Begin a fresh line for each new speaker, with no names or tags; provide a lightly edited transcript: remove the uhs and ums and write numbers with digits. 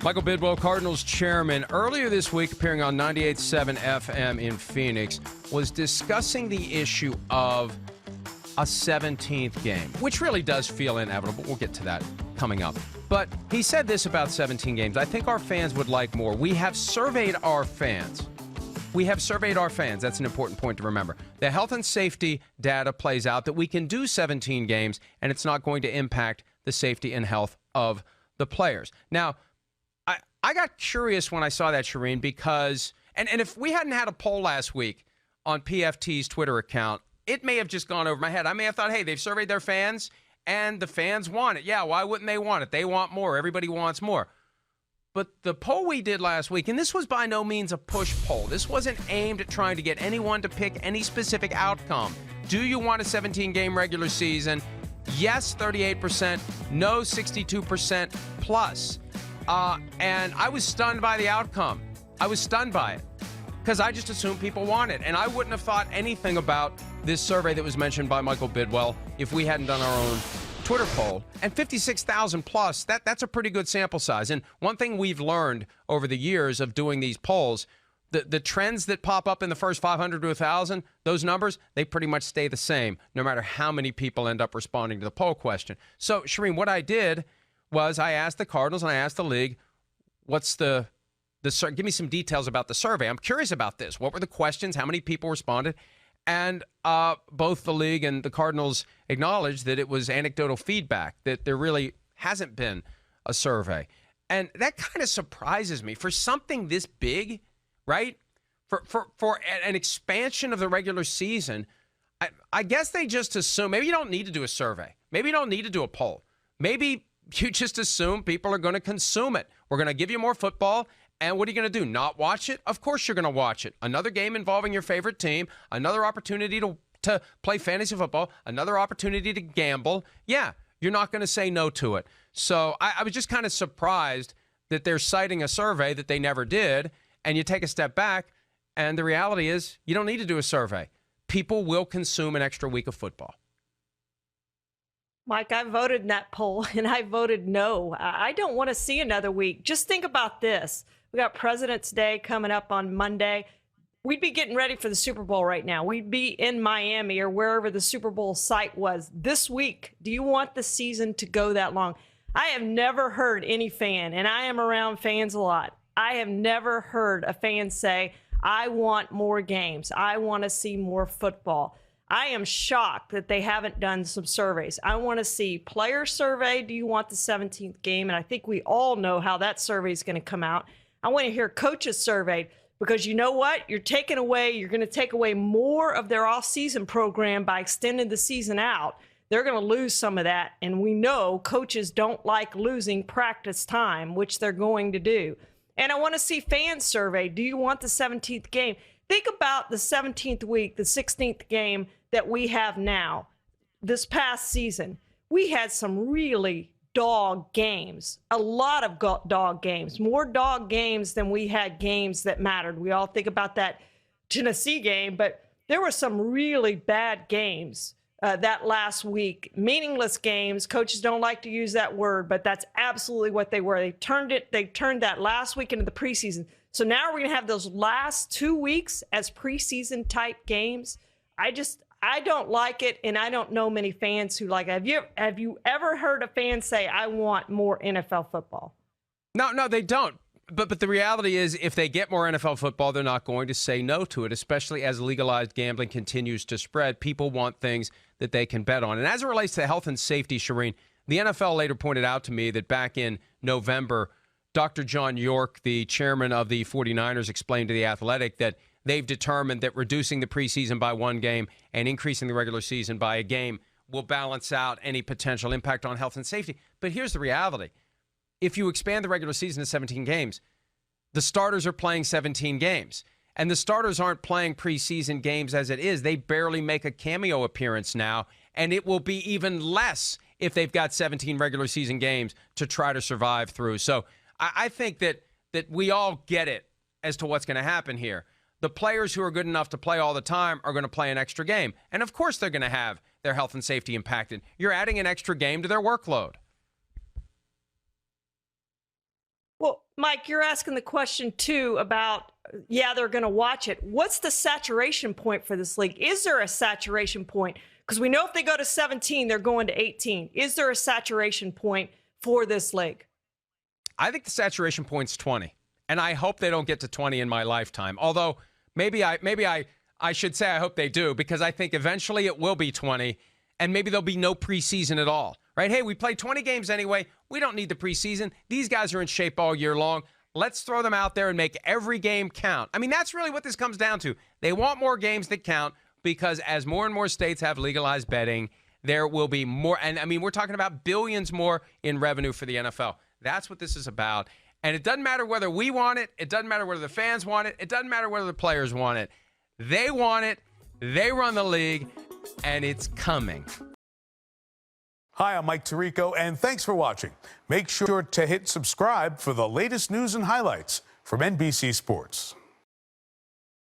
Michael Bidwell, Cardinals chairman, earlier this week appearing on 98.7 FM in Phoenix, was discussing the issue of a 17th game, which really does feel inevitable. We'll get to that coming up. But he said this about 17 games. I think our fans would like more. We have surveyed our fans. That's an important point to remember. The health and safety data plays out that we can do 17 games, and it's not going to impact the safety and health of the players. Now, I got curious when I saw that, Shireen, because, and if we hadn't had a poll last week on PFT's Twitter account, it may have just gone over my head. I may have thought, hey, they've surveyed their fans, and the fans want it. Yeah, why wouldn't they want it? They want more. Everybody wants more. But the poll we did last week, and this was by no means a push poll. This wasn't aimed at trying to get anyone to pick any specific outcome. Do you want a 17-game regular season? Yes, 38%. No, 62% plus. And I was stunned by the outcome. I was stunned by it because I just assumed people want it. And I wouldn't have thought anything about this survey that was mentioned by Michael Bidwell if we hadn't done our own Twitter poll. And 56,000 plus, that's a pretty good sample size. And one thing we've learned over the years of doing these polls, the trends that pop up in the first 500 to 1,000, those numbers, they pretty much stay the same no matter how many people end up responding to the poll question. So, Shireen, what I did was I asked the Cardinals and I asked the league, give me some details about the survey. I'm curious about this. What were the questions? How many people responded? And both the league and the Cardinals acknowledged that it was anecdotal feedback, that there really hasn't been a survey. And that kind of surprises me. For something this big, right, for an expansion of the regular season, I guess they just assume maybe you don't need to do a survey. Maybe you don't need to do a poll. Maybe you just assume people are going to consume it. We're going to give you more football. And what are you going to do? Not watch it? Of course you're going to watch it. Another game involving your favorite team, another opportunity to play fantasy football, another opportunity to gamble. Yeah, you're not going to say no to it. So I was just kind of surprised that they're citing a survey that they never did. And you take a step back, and the reality is you don't need to do a survey. People will consume an extra week of football.
Mike, I voted in that poll, and I voted no. I don't want to see another week. Just think about this. We got President's Day coming up on Monday. We'd be getting ready for the Super Bowl right now. We'd be in Miami or wherever the Super Bowl site was this week. Do you want the season to go that long? I have never heard any fan, and I am around fans a lot, I have never heard a fan say, I want more games. I want to see more football. I am shocked that they haven't done some surveys. I want to see player survey. Do you want the 17th game? And I think we all know how that survey is going to come out. I want to hear coaches surveyed because you know what? You're going to take away more of their off-season program by extending the season out. They're going to lose some of that. And we know coaches don't like losing practice time, which they're going to do. And I want to see fans surveyed. Do you want the 17th game? Think about the 17th week, the 16th game that we have now. This past season, we had some really dog games, a lot of dog games, more dog games than we had games that mattered. We all think about that Tennessee game, but there were some really bad games that last week. Meaningless games. Coaches don't like to use that word, but that's absolutely what they were. They turned that last week into the preseason. So now we're going to have those last 2 weeks as preseason type games. I don't like it, and I don't know many fans who like it. Have you ever heard a fan say, I want more NFL football?
No, they don't. But the reality is, if they get more NFL football, they're not going to say no to it, especially as legalized gambling continues to spread. People want things that they can bet on. And as it relates to health and safety, Shireen, the NFL later pointed out to me that back in November, Dr. John York, the chairman of the 49ers, explained to The Athletic that they've determined that reducing the preseason by one game and increasing the regular season by a game will balance out any potential impact on health and safety. But here's the reality. If you expand the regular season to 17 games, the starters are playing 17 games. And the starters aren't playing preseason games as it is. They barely make a cameo appearance now, and it will be even less if they've got 17 regular season games to try to survive through. So I think that we all get it as to what's going to happen here. The players who are good enough to play all the time are going to play an extra game. And, of course, they're going to have their health and safety impacted. You're adding an extra game to their workload.
Well, Mike, you're asking the question too about, yeah, they're going to watch it. What's the saturation point for this league? Is there a saturation point? Because we know if they go to 17, they're going to 18. Is there a saturation point for this league?
I think the saturation point's 20, and I hope they don't get to 20 in my lifetime. Although maybe I should say I hope they do, because I think eventually it will be 20, and maybe there'll be no preseason at all. Right? Hey, we played 20 games anyway. We don't need the preseason. These guys are in shape all year long. Let's throw them out there and make every game count. I mean, that's really what this comes down to. They want more games that count, because as more and more states have legalized betting, there will be more. And I mean, we're talking about billions more in revenue for the NFL. That's what this is about. And it doesn't matter whether we want it. It doesn't matter whether the fans want it. It doesn't matter whether the players want it. They want it. They run the league, and it's coming.
Hi, I'm Mike Tirico, and thanks for watching. Make sure to hit subscribe for the latest news and highlights from NBC Sports.